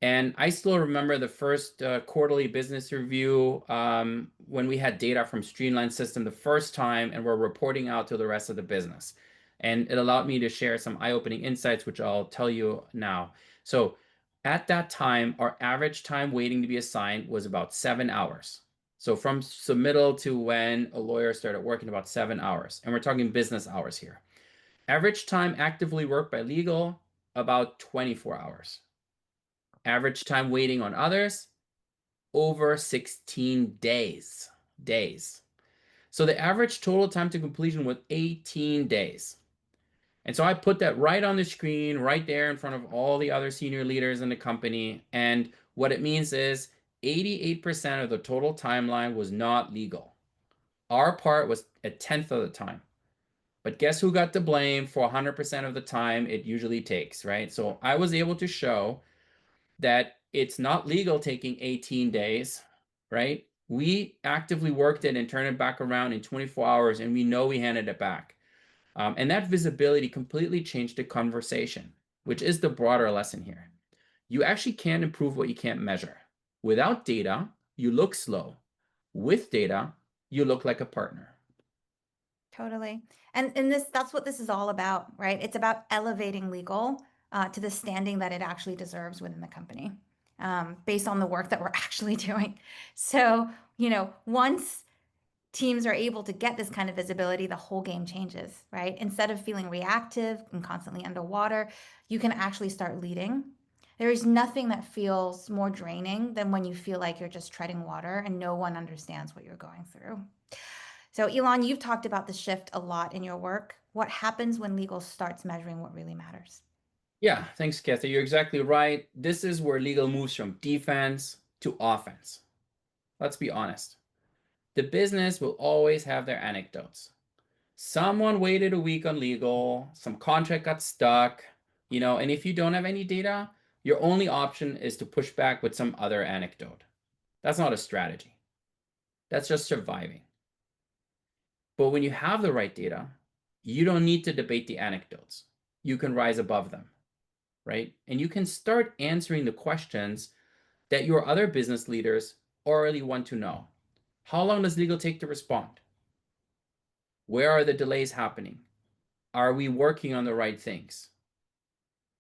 And I still remember the first quarterly business review when we had data from Streamline system the first time and we're reporting out to the rest of the business. And it allowed me to share some eye-opening insights, which I'll tell you now. So at that time, our average time waiting to be assigned was about 7 hours. So from submittal to when a lawyer started working, about 7 hours. And we're talking business hours here. Average time actively worked by legal, about 24 hours. Average time waiting on others, over 16 days. So the average total time to completion was 18 days. And so I put that right on the screen, right there in front of all the other senior leaders in the company. And what it means is 88% of the total timeline was not legal. Our part was a tenth of the time. But guess who got the blame for 100% of the time it usually takes, right? So I was able to show that it's not legal taking 18 days, right? We actively worked it and turned it back around in 24 hours, and we know we handed it back. And that visibility completely changed the conversation, which is the broader lesson here. You actually can't improve what you can't measure. Without data, you look slow. With data, you look like a partner. Totally. And that's what this is all about, right? It's about elevating legal to the standing that it actually deserves within the company, based on the work that we're actually doing. So, once teams are able to get this kind of visibility, the whole game changes, right? Instead of feeling reactive and constantly underwater, you can actually start leading. There is nothing that feels more draining than when you feel like you're just treading water and no one understands what you're going through. So, Ilan, you've talked about the shift a lot in your work. What happens when legal starts measuring what really matters? Yeah, thanks, Kathy. You're exactly right. This is where legal moves from defense to offense. Let's be honest. The business will always have their anecdotes. Someone waited a week on legal, some contract got stuck, and if you don't have any data, your only option is to push back with some other anecdote. That's not a strategy. That's just surviving. But when you have the right data, you don't need to debate the anecdotes. You can rise above them, right? And you can start answering the questions that your other business leaders already want to know. How long does legal take to respond? Where are the delays happening? Are we working on the right things?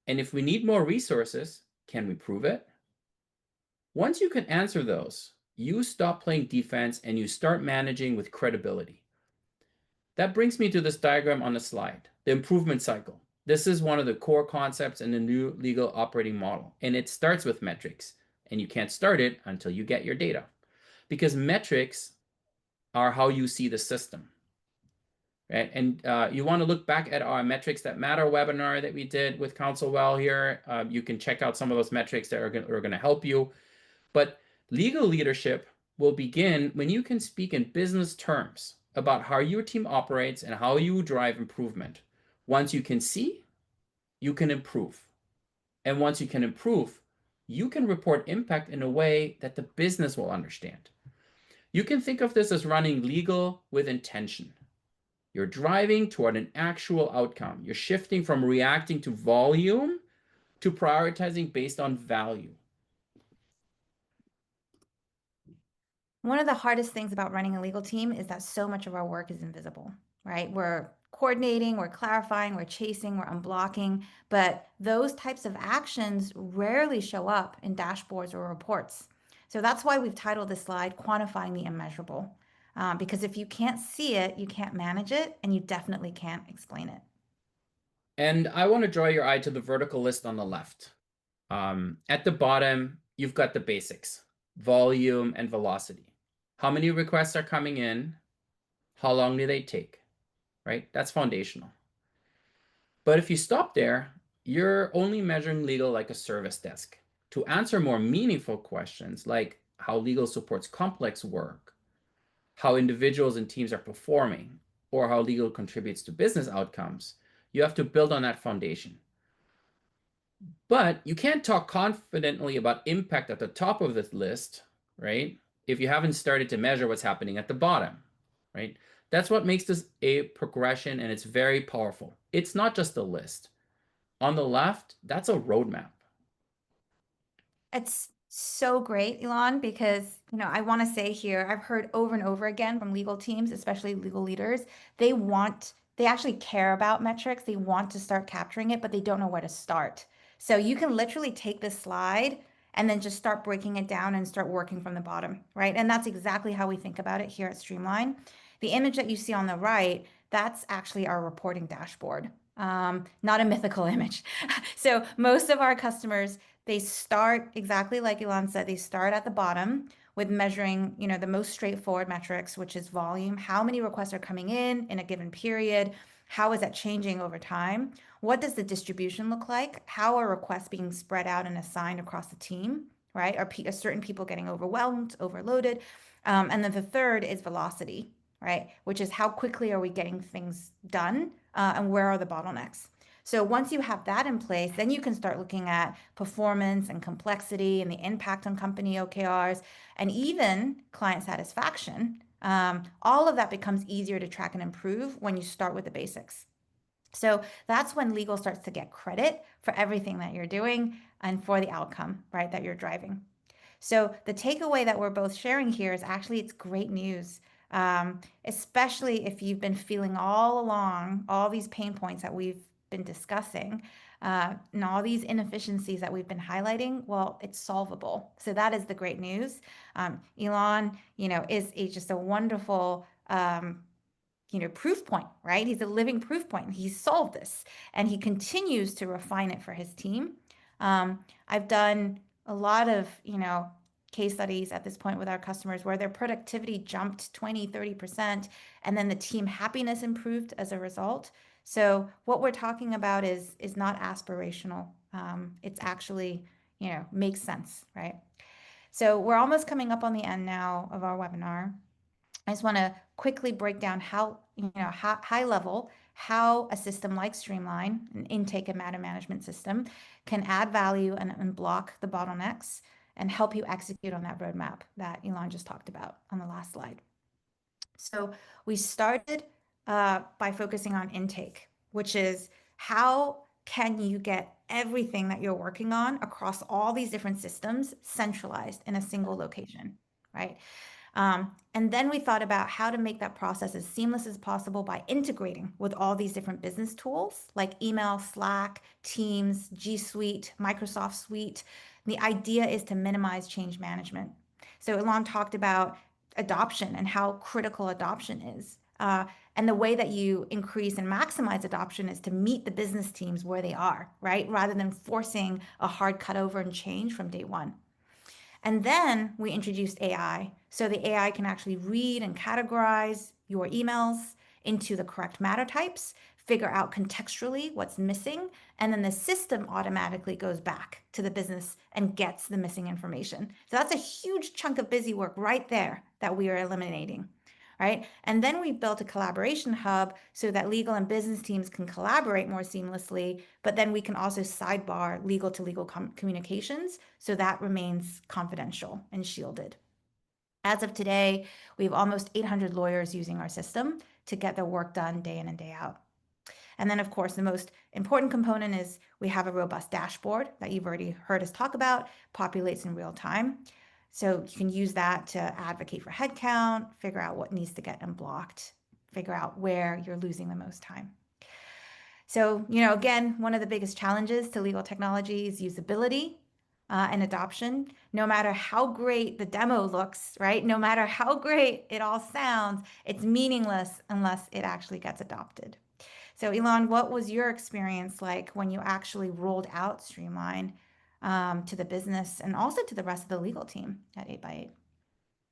And if we need more resources, can we prove it? Once you can answer those, you stop playing defense and you start managing with credibility. That brings me to this diagram on the slide, the improvement cycle. This is one of the core concepts in the new legal operating model, and it starts with metrics, and you can't start it until you get your data, because metrics are how you see the system. Right? And you want to look back at our Metrics That Matter webinar that we did with Counsel Well here. You can check out some of those metrics that are going to help you. But legal leadership will begin when you can speak in business terms about how your team operates and how you drive improvement. Once you can see, you can improve. And once you can improve, you can report impact in a way that the business will understand. You can think of this as running legal with intention. You're driving toward an actual outcome. You're shifting from reacting to volume to prioritizing based on value. One of the hardest things about running a legal team is that so much of our work is invisible, right? We're coordinating, we're clarifying, we're chasing, we're unblocking, but those types of actions rarely show up in dashboards or reports. So that's why we've titled this slide Quantifying the Immeasurable. Because if you can't see it, you can't manage it, and you definitely can't explain it. And I want to draw your eye to the vertical list on the left. At the bottom, you've got the basics, volume and velocity. How many requests are coming in? How long do they take? Right? That's foundational. But if you stop there, you're only measuring legal like a service desk. To answer more meaningful questions like how legal supports complex work, how individuals and teams are performing, or how legal contributes to business outcomes, you have to build on that foundation. But you can't talk confidently about impact at the top of this list, right? If you haven't started to measure what's happening at the bottom, right? That's what makes this a progression, and it's very powerful. It's not just a list. On the left, that's a roadmap. It's so great, Elon, because I want to say here, I've heard over and over again from legal teams, especially legal leaders, they actually care about metrics. They want to start capturing it, but they don't know where to start. So you can literally take this slide and then just start breaking it down and start working from the bottom, right? And that's exactly how we think about it here at Streamline. The image that you see on the right, that's actually our reporting dashboard, not a mythical image. So most of our customers, they start exactly like Elon said, they start at the bottom with measuring, the most straightforward metrics, which is volume. How many requests are coming in a given period? How is that changing over time? What does the distribution look like? How are requests being spread out and assigned across the team, right? Are certain people getting overwhelmed, overloaded? And then the third is velocity, right? Which is how quickly are we getting things done, and where are the bottlenecks? So once you have that in place, then you can start looking at performance and complexity and the impact on company OKRs and even client satisfaction. All of that becomes easier to track and improve when you start with the basics. So that's when legal starts to get credit for everything that you're doing and for the outcome, right, that you're driving. So the takeaway that we're both sharing here is actually it's great news, especially if you've been feeling all along all these pain points that we've been discussing, and all these inefficiencies that we've been highlighting. Well, it's solvable. So that is the great news. Elon, is just a wonderful proof point, right? He's a living proof point. He's solved this and he continues to refine it for his team. I've done a lot of, case studies at this point with our customers where their productivity jumped 20, 30%, and then the team happiness improved as a result. So what we're talking about is not aspirational. It's actually, makes sense, right? So we're almost coming up on the end now of our webinar. I just want to quickly break down how, high level, how a system like Streamline, an intake and matter management system, can add value and block the bottlenecks and help you execute on that roadmap that Elon just talked about on the last slide. So we started by focusing on intake, which is how can you get everything that you're working on across all these different systems centralized in a single location, right? And then we thought about how to make that process as seamless as possible by integrating with all these different business tools like email, Slack, Teams, G Suite, Microsoft Suite. The idea is to minimize change management. So Ilan talked about adoption and how critical adoption is. And the way that you increase and maximize adoption is to meet the business teams where they are, right? Rather than forcing a hard cutover and change from day one. And then we introduced AI. So the AI can actually read and categorize your emails into the correct matter types, figure out contextually what's missing, and then the system automatically goes back to the business and gets the missing information. So that's a huge chunk of busy work right there that we are eliminating. right? And then we built a collaboration hub so that legal and business teams can collaborate more seamlessly, but then we can also sidebar legal to legal communications, so that remains confidential and shielded. As of today, we have almost 800 lawyers using our system to get their work done day in and day out. And then, of course, the most important component is we have a robust dashboard that you've already heard us talk about, populates in real time. So you can use that to advocate for headcount, figure out what needs to get unblocked, figure out where you're losing the most time. So, again, one of the biggest challenges to legal technology is usability and adoption. No matter how great the demo looks, right? No matter how great it all sounds, it's meaningless unless it actually gets adopted. So, Ilan, what was your experience like when you actually rolled out Streamline to the business and also to the rest of the legal team at 8x8?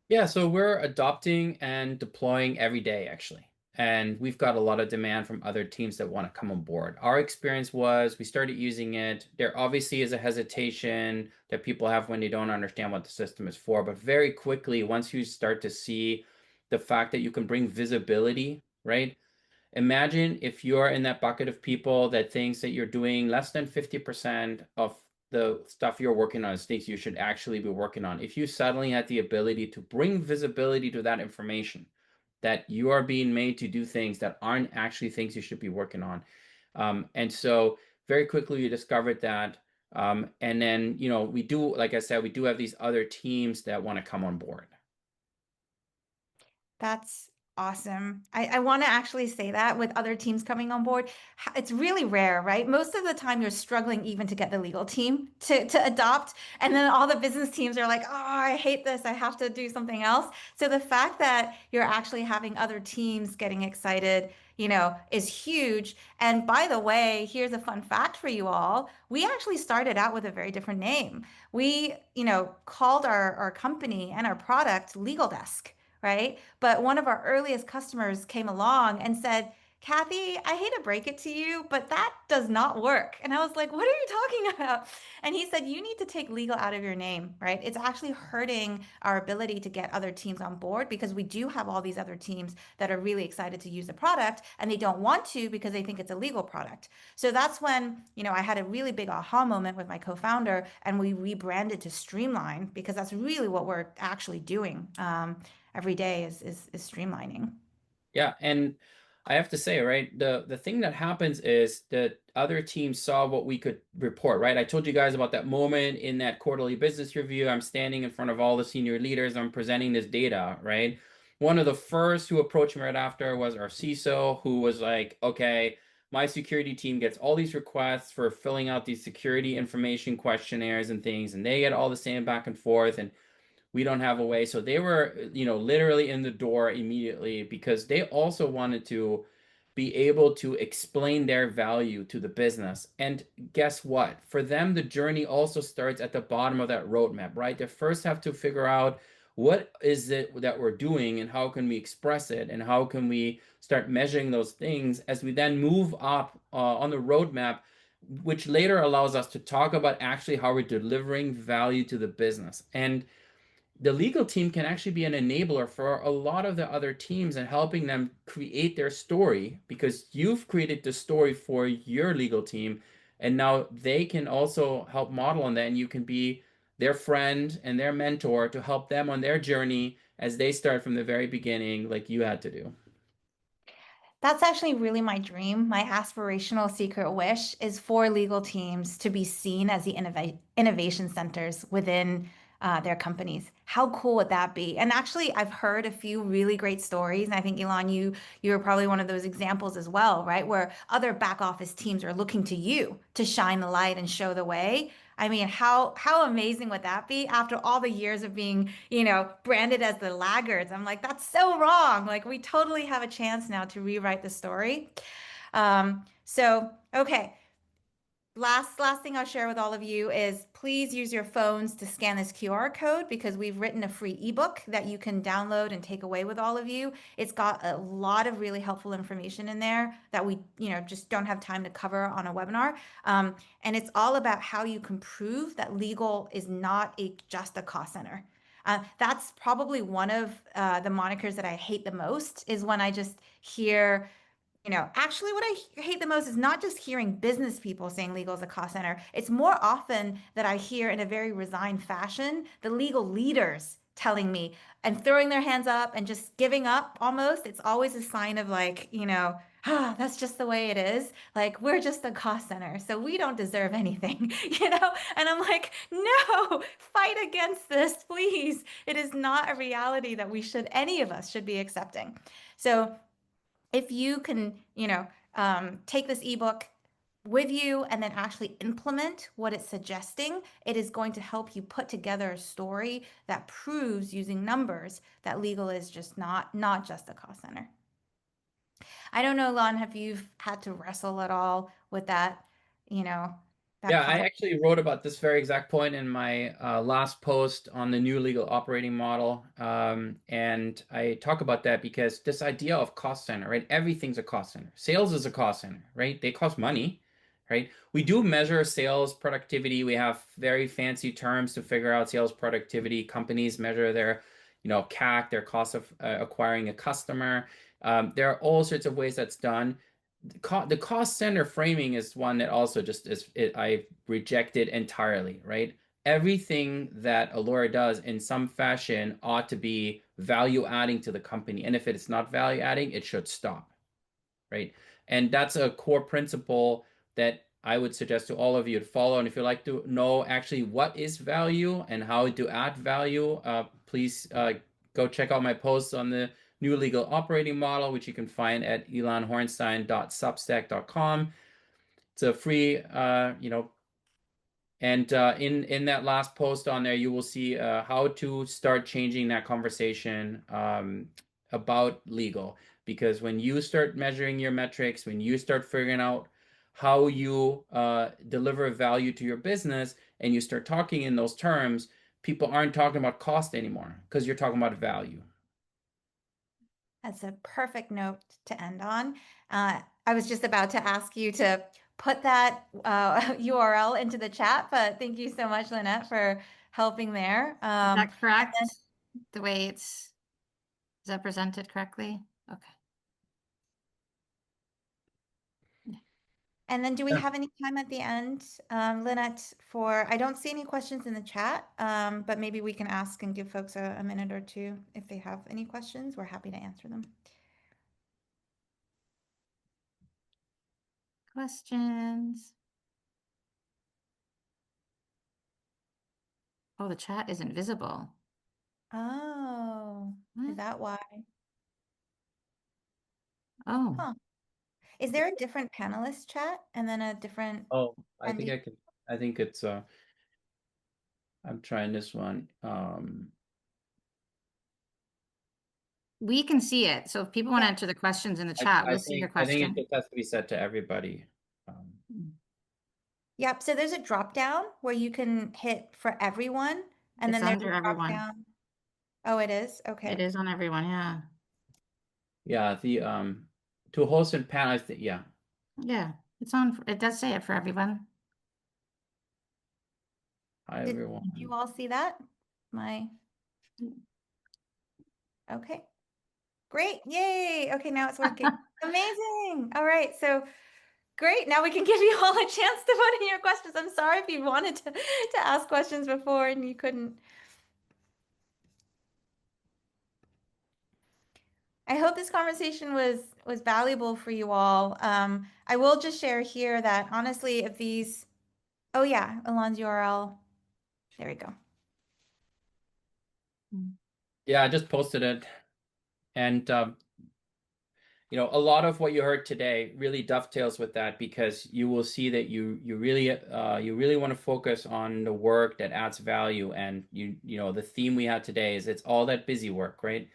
Yeah, so we're adopting and deploying every day, actually. And we've got a lot of demand from other teams that want to come on board. Our experience was we started using it. There obviously is a hesitation that people have when they don't understand what the system is for. But very quickly, once you start to see the fact that you can bring visibility, right? Imagine if you're in that bucket of people that thinks that you're doing less than 50% of the stuff you're working on things you should actually be working on. If you suddenly had the ability to bring visibility to that information, that you are being made to do things that aren't actually things you should be working on. And so very quickly you discovered that. And then, we do, like I said, we do have these other teams that want to come on board. That's awesome. I want to actually say that with other teams coming on board, it's really rare, right? Most of the time you're struggling even to get the legal team to adopt. And then all the business teams are like, oh, I hate this. I have to do something else. So the fact that you're actually having other teams getting excited, is huge. And by the way, here's a fun fact for you all. We actually started out with a very different name. We, called our company and our product Legal Desk, right? But one of our earliest customers came along and said, Kathy, I hate to break it to you, but that does not work. And I was like, what are you talking about? And he said, you need to take legal out of your name, right? It's actually hurting our ability to get other teams on board because we do have all these other teams that are really excited to use the product and they don't want to because they think it's a legal product. So that's when, I had a really big aha moment with my co-founder and we rebranded to Streamline because that's really what we're actually doing. Every day is streamlining. Yeah, and I have to say, right, the thing that happens is that other teams saw what we could report, right? I told you guys about that moment in that quarterly business review. I'm standing in front of all the senior leaders. I'm presenting this data, right? One of the first who approached me right after was our CISO, who was like, okay, my security team gets all these requests for filling out these security information questionnaires and things, and they get all the same back and forth. And we don't have a way. So they were, literally in the door immediately because they also wanted to be able to explain their value to the business. And guess what? For them, the journey also starts at the bottom of that roadmap, right? They first have to figure out what is it that we're doing and how can we express it and how can we start measuring those things as we then move up on the roadmap, which later allows us to talk about actually how we're delivering value to the business. And the legal team can actually be an enabler for a lot of the other teams and helping them create their story because you've created the story for your legal team and now they can also help model on that and you can be their friend and their mentor to help them on their journey as they start from the very beginning like you had to do. That's actually really my dream. My aspirational secret wish is for legal teams to be seen as the innovation centers within their companies. How cool would that be? And actually, I've heard a few really great stories. And I think, Elon, you're probably one of those examples as well, right? Where other back office teams are looking to you to shine the light and show the way. I mean, how amazing would that be after all the years of being, branded as the laggards? I'm like, that's so wrong. Like, we totally have a chance now to rewrite the story. So, okay. Last thing I'll share with all of you is please use your phones to scan this QR code because we've written a free ebook that you can download and take away with all of you. It's got a lot of really helpful information in there that we, just don't have time to cover on a webinar. And it's all about how you can prove that legal is not just a cost center. That's probably one of the monikers that I hate the most, is when I just hear, actually what I hate the most is not just hearing business people saying legal is a cost center. It's more often that I hear in a very resigned fashion, the legal leaders telling me and throwing their hands up and just giving up almost. It's always a sign of like, that's just the way it is. Like, we're just a cost center, so we don't deserve anything, And I'm like, no, fight against this, please. It is not a reality that any of us should be accepting. So if you can, take this ebook with you and then actually implement what it's suggesting, it is going to help you put together a story that proves using numbers that legal is just not just a cost center. I don't know, Lon, have you had to wrestle at all with that, that Yeah, I problem? actually wrote about this very exact point in my last post on the new legal operating model. And I talk about that because this idea of cost center, right? Everything's a cost center. Sales is a cost center, right? They cost money, right? We do measure sales productivity. We have very fancy terms to figure out sales productivity. Companies measure their, CAC, their cost of acquiring a customer. There are all sorts of ways that's done. The cost center framing is one that also just I rejected entirely, right? Everything that a lawyer does in some fashion ought to be value adding to the company. And if it's not value adding, it should stop, right? And that's a core principle that I would suggest to all of you to follow. And if you'd like to know actually what is value and how to add value, please go check out my posts on the new legal operating model, which you can find at elanhornstein.substack.com. It's a free, and in that last post on there, you will see how to start changing that conversation about legal. Because when you start measuring your metrics, when you start figuring out how you deliver value to your business, and you start talking in those terms, people aren't talking about cost anymore because you're talking about value. That's a perfect note to end on. I was just about to ask you to put that URL into the chat, but thank you so much, Lynette, for helping there. Is that correct? The way is that presented correctly? Okay. And then do we Yeah. have any time at the end, Lynette, I don't see any questions in the chat, but maybe we can ask and give folks a minute or two if they have any questions. We're happy to answer them. Questions? Oh, the chat isn't visible. Oh, is What? that why? Oh, Huh. Is there a different panelist chat and then a different Oh, I think attendee? I can. I think it's. I'm trying this one. we can see it. So if people want to Yeah. enter the questions in the I, chat, I we'll see think your I think it question. just has to be set to everybody. Yep. So there's a drop down where you can hit for everyone, and It's then there's a under drop everyone. down. Oh, it is? Okay. It is on everyone, yeah. Yeah, the to host and panel, yeah. Yeah, it's on, it does say it for everyone. Hi Did everyone. you all see that? Okay. Great. Yay. Okay, now it's working. Amazing. All right. So great. Now we can give you all a chance to put in your questions. I'm sorry if you wanted to ask questions before and you couldn't. I hope this conversation was valuable for you all. I will just share here that honestly, if these, oh yeah, Ilan's URL, there we go. Yeah, I just posted it, and a lot of what you heard today really dovetails with that, because you will see that you really want to focus on the work that adds value, and the theme we had today is it's all that busy work, right?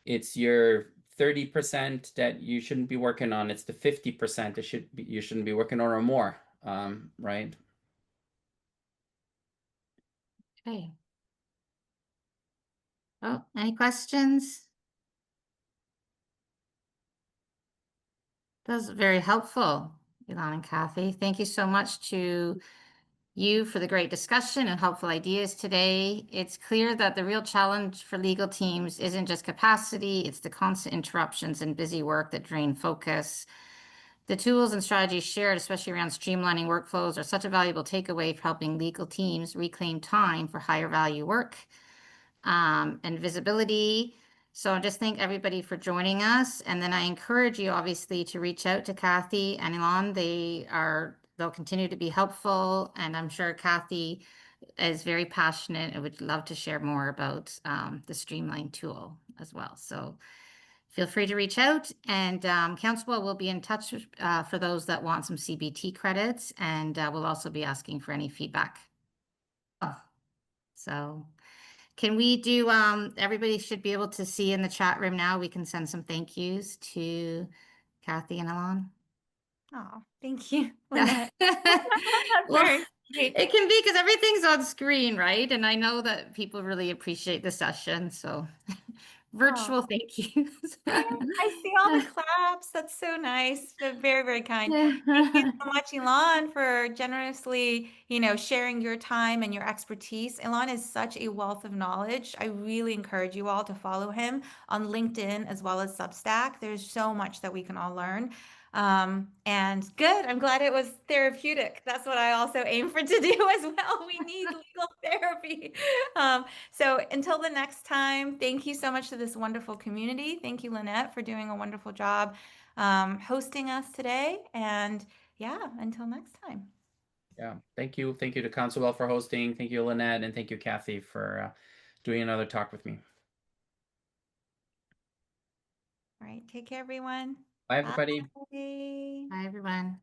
It's your 30% that you shouldn't be working on. It's the 50% that you shouldn't be working on or more, right? Okay. Oh, any questions? That was very helpful, Ilan and Kathy. Thank you so much to you for the great discussion and helpful ideas today. It's clear that the real challenge for legal teams isn't just capacity, it's the constant interruptions and busy work that drain focus. The tools and strategies shared, especially around streamlining workflows, are such a valuable takeaway for helping legal teams reclaim time for higher value work and visibility. So I just thank everybody for joining us. And then I encourage you, obviously, to reach out to Kathy and Ilan. They'll continue to be helpful. And I'm sure Kathy is very passionate and would love to share more about the Streamline tool as well. So feel free to reach out, and Council will be in touch for those that want some CBT credits, and we'll also be asking for any feedback. So can we do, everybody should be able to see in the chat room now, we can send some thank yous to Kathy and Ilan. Oh, thank you, Lynette. That's Well, very sweet. it can be because everything's on screen, right? And I know that people really appreciate the session, so virtual Oh, thank yous. I see all the claps. That's so nice. Very, very kind. Thank you so much, Elon, for generously, sharing your time and your expertise. Elon is such a wealth of knowledge. I really encourage you all to follow him on LinkedIn as well as Substack. There's so much that we can all learn. And good. I'm glad it was therapeutic. That's what I also aim for to do as well. We need legal therapy. So until the next time, thank you so much to this wonderful community. Thank you, Lynette, for doing a wonderful job hosting us today. And yeah, until next time. Yeah, thank you. Thank you to Council for hosting. Thank you, Lynette, and thank you, Kathy, for doing another talk with me. All right, take care, everyone. Bye, everybody. Bye. Bye, everyone.